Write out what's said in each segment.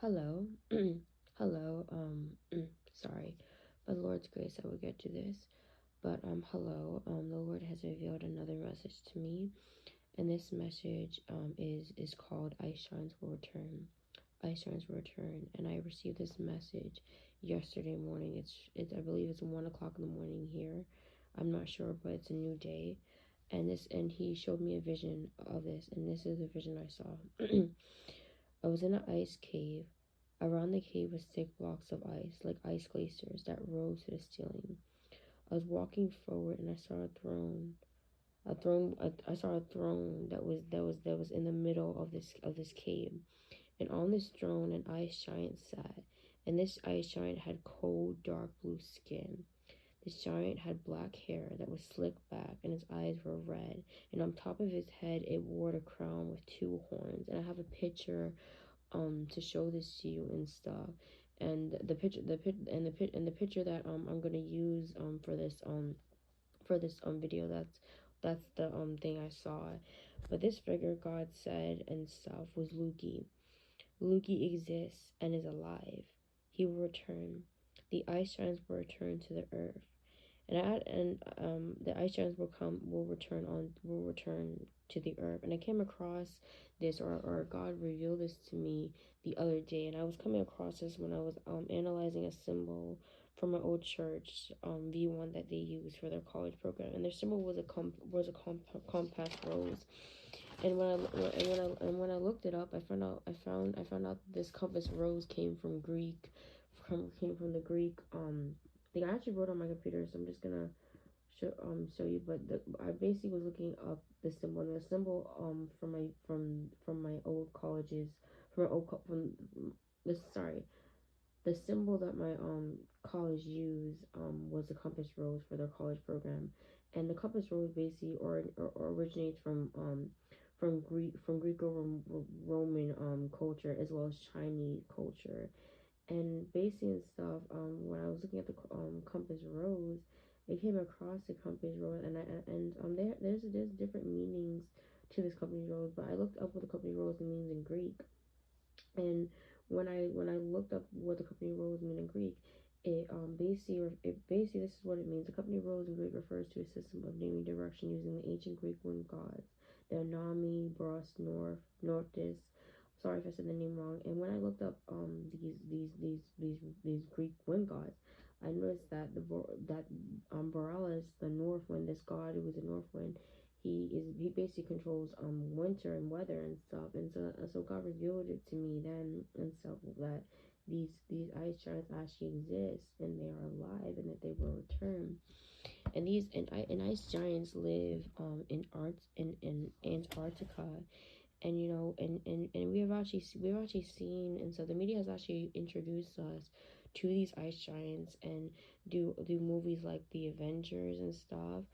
Hello. Hello. Sorry. By the Lord's grace, I will get to this. But, hello. The Lord has revealed another message to me. And this message, is called Ice Shines Will Return. Ice Shines Will Return. And I received this message yesterday morning. I believe it's 1 o'clock in the morning here. I'm not sure, but it's a new day. And he showed me a vision of this. And this is the vision I saw. I was in an ice cave. Around the cave was thick blocks of ice, like ice glaciers, that rose to the ceiling. I was walking forward, and I saw a throne. I saw a throne that was in the middle of this cave, and on this throne, an ice giant sat. And this ice giant had cold, dark blue skin. This giant had black hair that was slicked back, and his eyes were red. And on top of his head, it wore a crown with two horns. And I have a picture to show this to you and stuff. And the picture that I'm gonna use for this video, that's the thing I saw. But this figure, God said and stuff, was Luki. Luki exists and is alive. He will return. The ice giants will return to the earth. The ice giants will return to the earth. And I came across this, or God revealed this to me the other day, and I was coming across this when I was analyzing a symbol from my old church V1 that they use for their college program, and their symbol was compass rose. And when I looked it up, I found out this compass rose came from came from the Greek thing. I actually wrote on my computer, so I'm just gonna show you. But I basically was looking up the symbol, and the symbol from my old colleges, from the sorry, the symbol that my college used was the compass rose for their college program. And the compass rose basically or originates from Greco-Roman culture, as well as Chinese culture. And basically and stuff, when I was looking at the compass rose, I came across the compass rose, there's different meanings to this compass rose. But I looked up what the compass rose means in Greek. And when I looked up what the company rose mean in Greek, it basically this is what it means. The company rose in Greek refers to a system of naming direction using the ancient Greek wind gods, the Nami, Bros, Nortis. Sorry if I said the name wrong. And when I looked up these Greek wind gods, I noticed that Borealis, the north wind, this god who was a north wind, he basically controls winter and weather and stuff. And so God revealed it to me then and stuff, that these ice giants actually exist, and they are alive, and that they will return. And ice giants live in Antarctica. And we've actually seen, and so the media has actually introduced us to these ice giants, and do movies like the Avengers and stuff.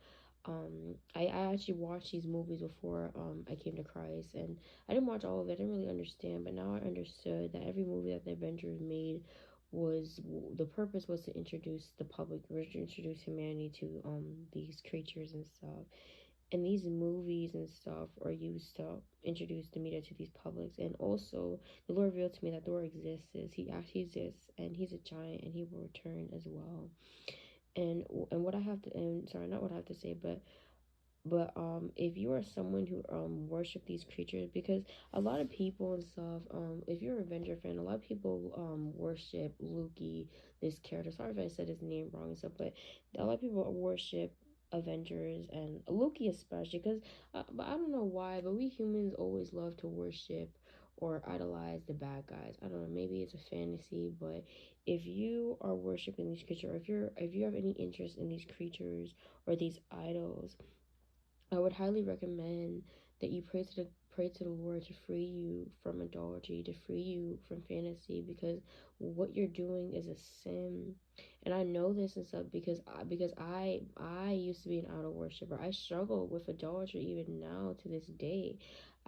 I actually watched these movies before I came to Christ, and I didn't watch all of it. I didn't really understand, but now I understood that every movie that the Avengers made was the purpose was to introduce the public, or to introduce humanity to these creatures and stuff. And these movies and stuff are used to introduce the media to these publics. And also, the Lord revealed to me that the Lord exists. He actually exists, and He's a giant, and He will return as well. And what I have to, and sorry, not what I have to say, but if you are someone who worship these creatures, because a lot of people and stuff, if you're a Avenger fan, a lot of people worship Loki, this character. Sorry if I said his name wrong and stuff, but a lot of people worship Avengers and Loki especially, because but I don't know why, but we humans always love to worship or idolize the bad guys. I don't know, maybe it's a fantasy, but if you are worshiping these creatures, or if you have any interest in these creatures or these idols, I would highly recommend that you pray to the Lord to free you from idolatry, to free you from fantasy, because what you're doing is a sin. And I know this and stuff because I used to be an idol worshiper. I struggle with idolatry even now to this day.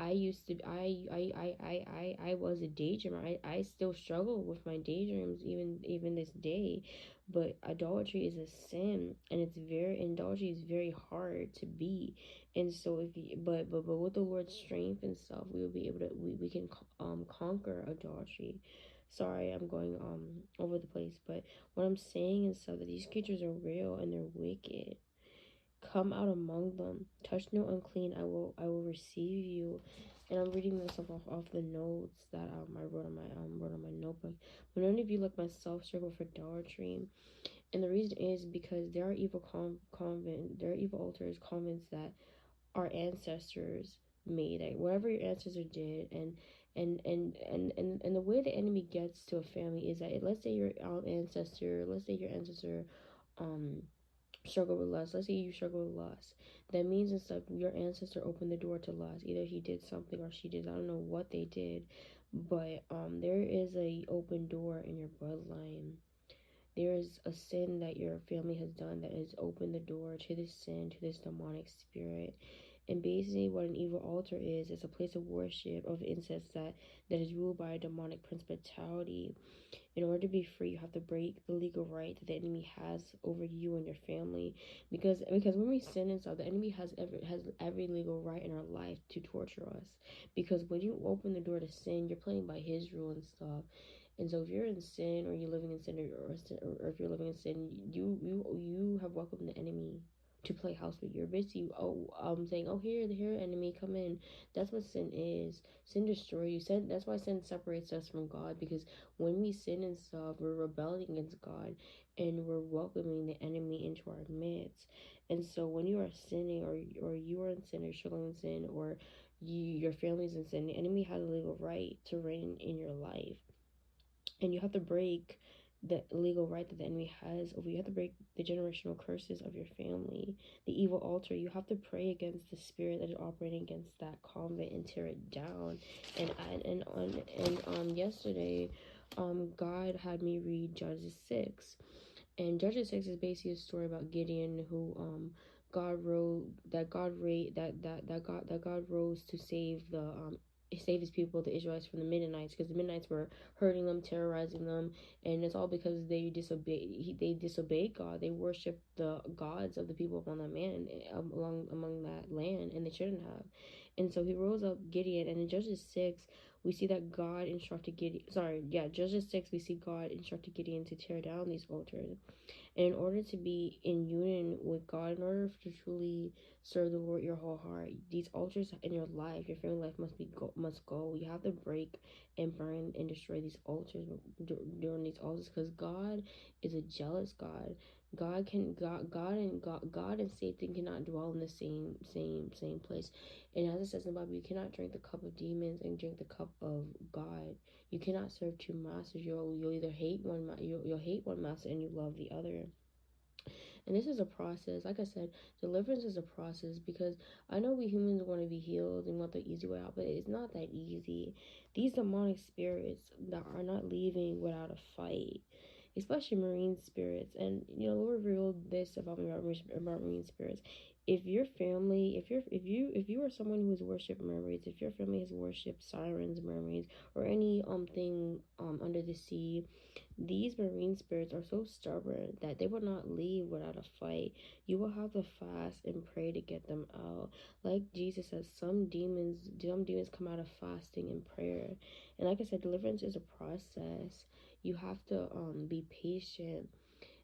I used to I was a daydreamer. I still struggle with my daydreams even this day. But idolatry is a sin, and idolatry is very hard to beat. And so if you, but with the Lord's strength and stuff, we will be able to we can conquer idolatry. Sorry, I'm going over the place, but what I'm saying is so that these creatures are real and they're wicked. Come out among them, touch no unclean. I will receive you. And I'm reading this off the notes that I wrote on my notebook. But none of you like myself struggle for idolatry, and the reason is because there are evil there are evil altars, convents that our ancestors made. Like whatever your ancestors did, and the way the enemy gets to a family is that let's say your ancestor um struggle with lust. Let's say you struggle with lust. That means it's like your ancestor opened the door to lust. Either he did something or she did. I don't know what they did, but there is a open door in your bloodline. There is a sin that your family has done that has opened the door to this sin, to this demonic spirit. And basically what an evil altar is a place of worship of incense that is ruled by a demonic principality. In order to be free, you have to break the legal right that the enemy has over you and your family. Because when we sin and stuff, the enemy has every legal right in our life to torture us. Because when you open the door to sin, you're playing by his rule and stuff. And so if you're in sin, or you're living in sin, or if you're living in sin, you have welcomed the enemy to play house with you. You're basically saying, oh, here enemy, come in. That's what sin is. Sin destroys you. That's why sin separates us from God, because when we sin and stuff, we're rebelling against God, and we're welcoming the enemy into our midst. And so when you are sinning, or you are in sin, or you're struggling in sin, or your family's in sin, the enemy has a legal right to reign in your life. And you have to break the legal right that the enemy has over you. You have to break the generational curses of your family, the evil altar. You have to pray against the spirit that is operating against that convent and tear it down. And yesterday, God had me read Judges 6. And Judges 6 is basically a story about Gideon, who God rose that God rose to save his people, the Israelites, from the Midianites, because the Midianites were hurting them, terrorizing them, and it's all because they disobeyed God. They worshipped the gods of the people upon that man, among that land, and they shouldn't have. And so he rose up Gideon, and in Judges 6 we see that God instructed Judges 6 we see God instructed Gideon to tear down these altars. And in order to be in union with God, in order to truly serve the Lord your whole heart, these altars in your life, your family life must go. You have to break and burn and destroy these altars during these altars, because God is a jealous God. God and Satan cannot dwell in the same place. And as it says in the Bible, you cannot drink the cup of demons and drink the cup of God. You cannot serve two masters. You'll either hate you'll hate one master and you love the other. And this is a process. Like I said, deliverance is a process, because I know we humans want to be healed and want the easy way out, but it's not that easy. These demonic spirits that are not leaving without a fight, especially marine spirits. And Lord revealed this about marine spirits. If your family, if you are someone who has worshipped mermaids, if your family has worshipped sirens, mermaids, or any thing under the sea, these marine spirits are so stubborn that they will not leave without a fight. You will have to fast and pray to get them out. Like Jesus says, some demons come out of fasting and prayer. And like I said, deliverance is a process. You have to be patient,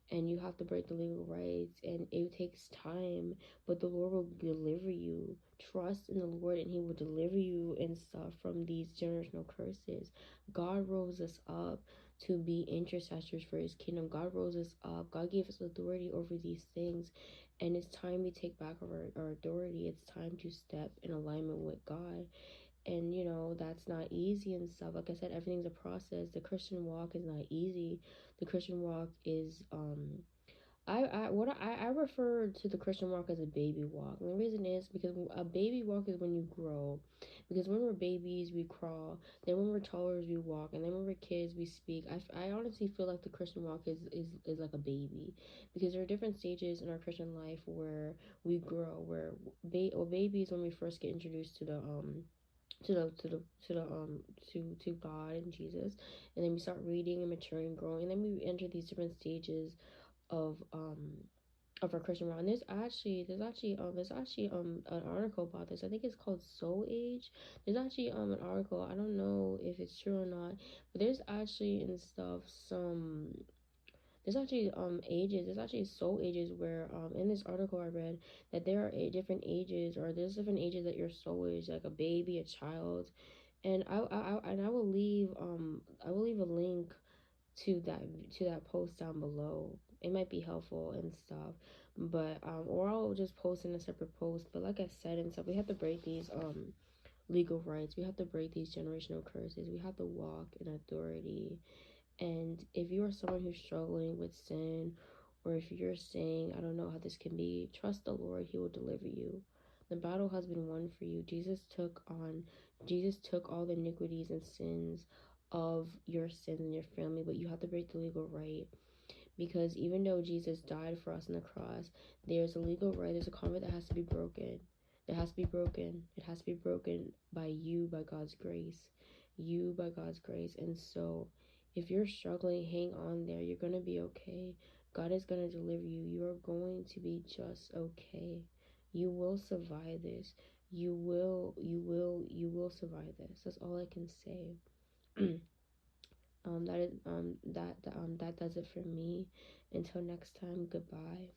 and you have to break the legal rights, and it takes time, but the Lord will deliver you. Trust in the Lord, and he will deliver you and stuff from these generational curses. God rose us up to be intercessors for his kingdom. God rose us up. God gave us authority over these things, and it's time we take back our authority. It's time to step in alignment with God. And that's not easy and stuff. Like I said, everything's a process. The Christian walk is not easy. The Christian walk is I refer to the Christian walk as a baby walk. And the reason is because a baby walk is when you grow. Because when we're babies, we crawl. Then when we're toddlers, we walk. And then when we're kids, we speak. I honestly feel like the Christian walk is like a baby. Because there are different stages in our Christian life where we grow. Where babies, when we first get introduced to to God and Jesus, and then we start reading and maturing, growing, and then we enter these different stages of our Christian walk. And there's actually an article about this. I think it's called Soul Age. There's actually an article. I don't know if it's true or not, but there's actually and stuff some there's actually ages. There's actually soul ages where in this article I read that there are different ages, or there's different ages that your soul is, like a baby, a child, and I will leave a link to that post down below. It might be helpful and stuff, but or I'll just post in a separate post. But like I said and stuff, we have to break these legal rights. We have to break these generational curses. We have to walk in authority. And if you are someone who's struggling with sin, or if you're saying, I don't know how this can be, trust the Lord. He will deliver you. The battle has been won for you. Jesus took all the iniquities and sins of your sins and your family, but you have to break the legal right. Because even though Jesus died for us on the cross, there's a legal right, there's a covenant that has to be broken. It has to be broken. It has to be broken by you, by God's grace. You, by God's grace. And so, if you're struggling, hang on there. You're going to be okay. God is going to deliver you. You are going to be just okay. You will survive this. You will survive this. That's all I can say. That does it for me. Until next time, goodbye.